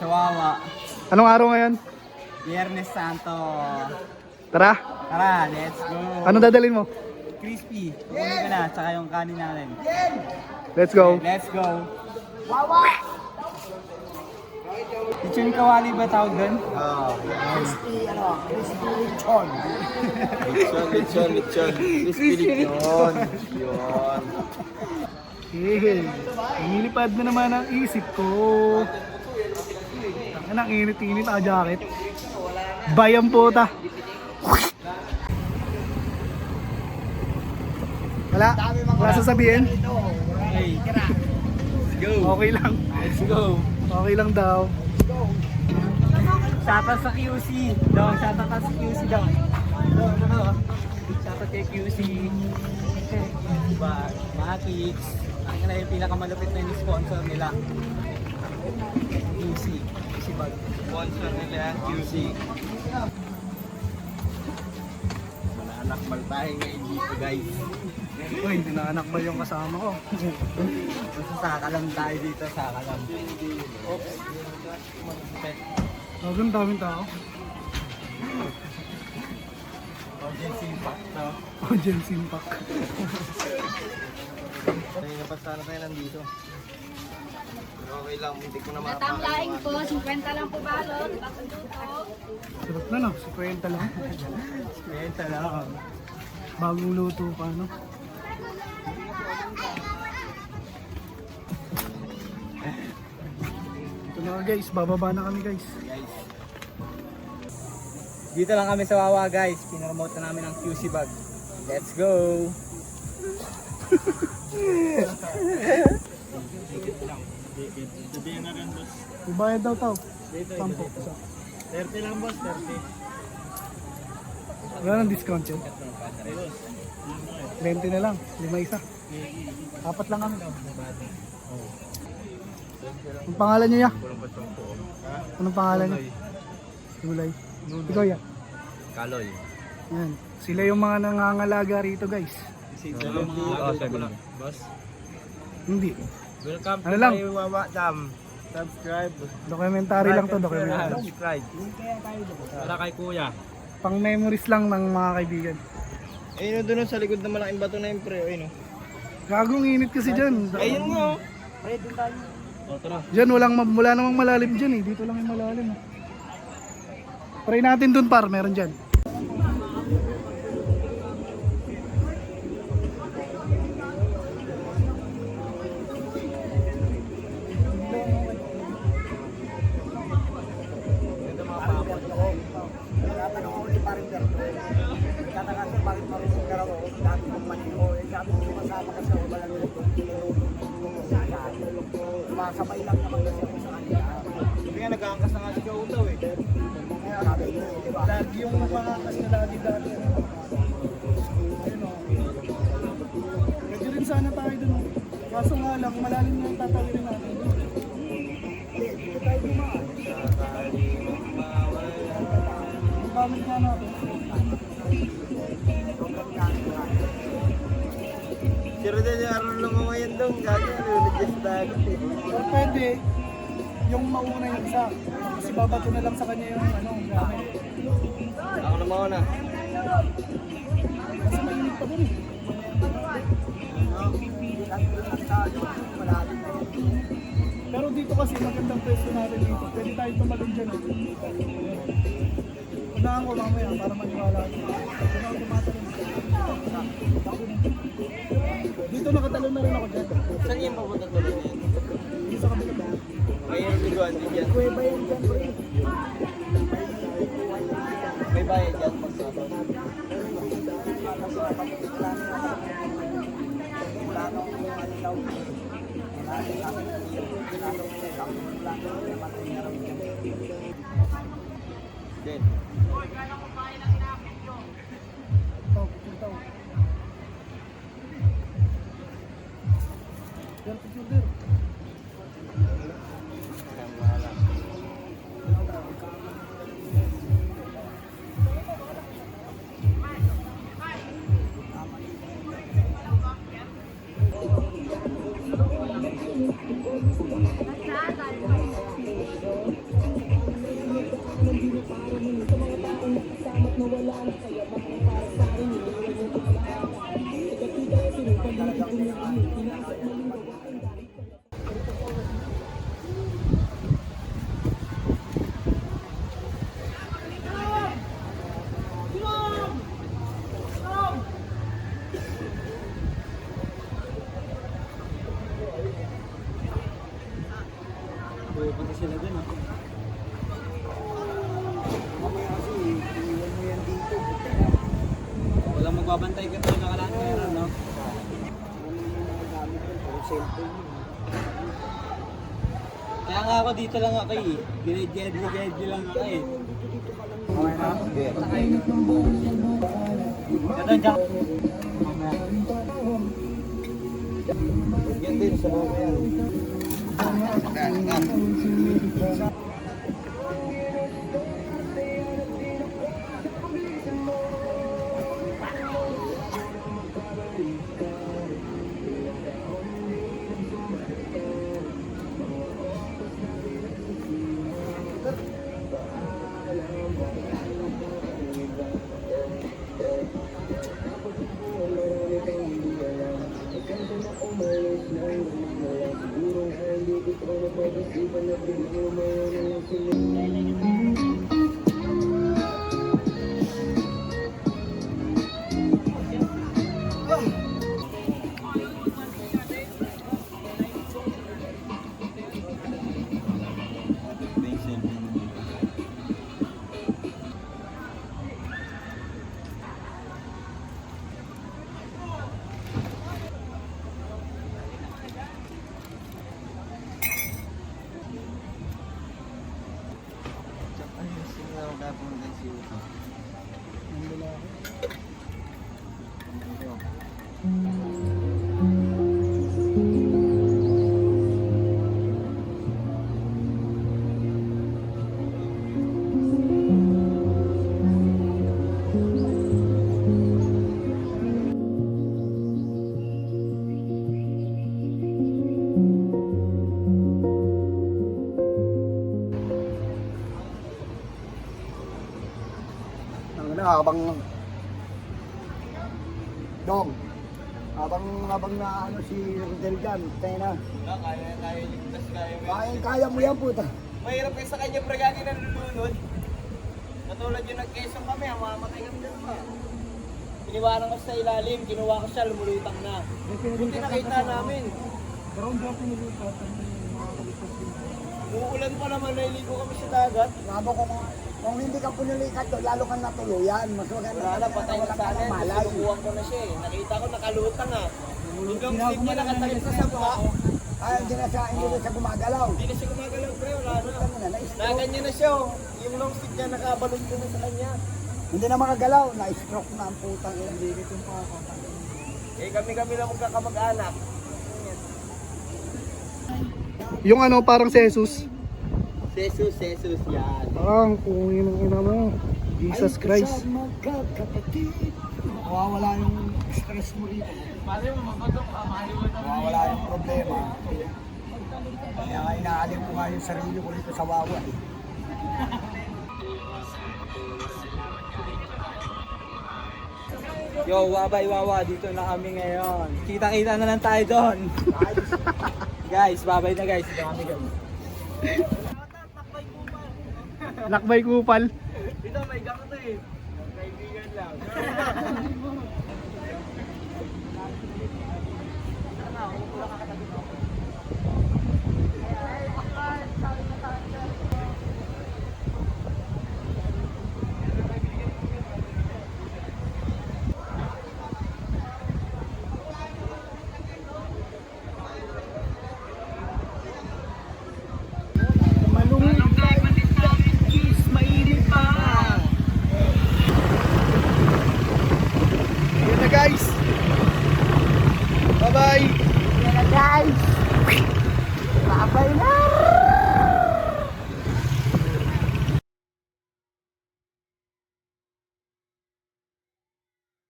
Chihuahua. Anong araw ngayon? Biyernes Santo. Tara, Tara, let's go. anong dadalhin mo? Crispy. Kukunin ka na, tsaka yung kanin natin. Let's go. Let's go. Lechon kawali ba tawag doon? Lechon. Crispy lechon. Yun. Hey, lumilipad na naman ang isip ko. Ang init-init ang jacket. Bayang puta. Wala sasabihin? Okay. Let's go. Okay lang. Let's go. Okay lang daw. Shoutout sa QC. Dong, shoutout sa QC daw. Shoutout kay QC. Mga kids. Ang na yung pinakamalupit na yung sponsor nila. QC. QC bag. Sponsor nila yan, QC. Mananakmal tayo ngayon dito guys. Uy, hindi na anak ba yung kasama ko? Basta saka lang tayo dito. Saka lang. Oops. Ang daming tao. Audience impact to. Audience impact. Kanina pa sana tayo nandito. Pero okay lang, hindi ko na Natamlaing po, 50 lang po balot. Sarap na no, 50 lang. Kwenta lang. Bagong luto pa no. Ito na guys, bababa na kami guys. Guys. Dito lang kami sa Wawa guys. Pinromote na namin ang QC bag. Let's go! Ibayad daw tao. Dito, Sampo. 30 lang boss, 30. Wala nang discount yun. 20 na lang, 5 isa. Apat lang kami. Ang pangalan niyo ya? Anong pangalan niyo? Lulay. Ikaw ya? Kaloy. Yan. Sila yung mga nangangalaga rito guys. Boss. Hindi. Welcome Ano lang? Wawa Jam. Subscribe. Documentary lang to, documentary. Subscribe. Para kay Kuya. Pang memories lang ng mga kaibigan. Ayun doon sa likod ng malaking bato na yung pre. Ayun o. Gagong init kasi dyan. Ayun nga o. Dyan wala namang malalim dyan eh. Dito lang yung malalim. Eh. Try natin dun par, meron dyan. Sumasabay lang naman kasi ako sa kanila. Hindi nga nag-aangkas na nga si Joe daw eh. Lagi yung pangakas na lagi dati. Ayun o. Pwede rin sana tayo dun o. Kaso nga lang, malalim na yung tatawin natin. Hindi tayo dumaan. Ang pamit nga natin. Si Rodel yung araw lang ako yan daw. Gagawin ano yun. Just dagat eh. Or pwede, yung mauna yung isa. Kasi babato na lang sa kanya yung ano, gamit. Ako na mauna. Kasi mainit pa dun eh. Pero dito kasi magandang pwesto natin dito. Pwede tayo tumalon dyan eh. Unahan ko mamaya para maniwala ko. Kung ako tumatalon. Dito nakatalon na rin ako dyan. Saan yung papunta tuloy niya? Dito sa kabila ba? May nagtiguan din dyan. Kuweba yan dyan bro. May bayad dyan pagsabang. Then, Oh, kita ko. Yan, picture. sila dun ah. Mamaya kasi, iwan mo yan dito. Walang magbabantay ka tayo nakalaan meron, no? Cellphone yun. Kaya nga ako dito lang ako eh. Giniged lang ako eh. Okay na? Ito dyan. Yan din sa mga yan. Habang Dong, habang na ano si Rodel dyan, tayo na. Kaya ligtas, Kaya mo yan puta. Mahirap kayo sa kanya brigade na nalulunod. Katulad yung nag-quezon kami, mamatay kami dyan pa. Iniwanan ko sa ilalim, kinuha ko siya, lumulutang na. Buti nakita namin. Pero hindi ako nilipat. Uulan pa naman, naligo kami sa dagat. Labo ko kung hindi ka punulikat doon, lalo kang natuluyan. Mas maganda. Wala na, patay na sa akin. Malay. Sinukuhan ko na siya eh. Nakita ko nakalutang ah. Hanggang sip niya nakatalit sa sapa. Ay, hindi na siya gumagalaw. Hindi na siya gumagalaw, pre. Wala na. Ano na, na-stroke. Naganyan na siya oh. Yung long stick niya nakabalon ko na sa kanya. Hindi na makagalaw, na-stroke na ang putang ilang bigit yung pakakata. Eh kami lang magkakamag-anak. Yung ano, parang si Jesus. Jesus yan. Parang kungin ng ina mo. Jesus Christ. Magkakapatid. Mawawala yung stress mo rito. Mawawala yung problema. Kaya nga inaalim ko nga yung sarili ko dito sa Wawa. Yo, wabay wawa, dito na kami ngayon. Kita-kita na lang tayo doon. Guys, babay na guys. Dito kami guys. Lakbay kupal. Dito may gako to eh. Kaibigan lang.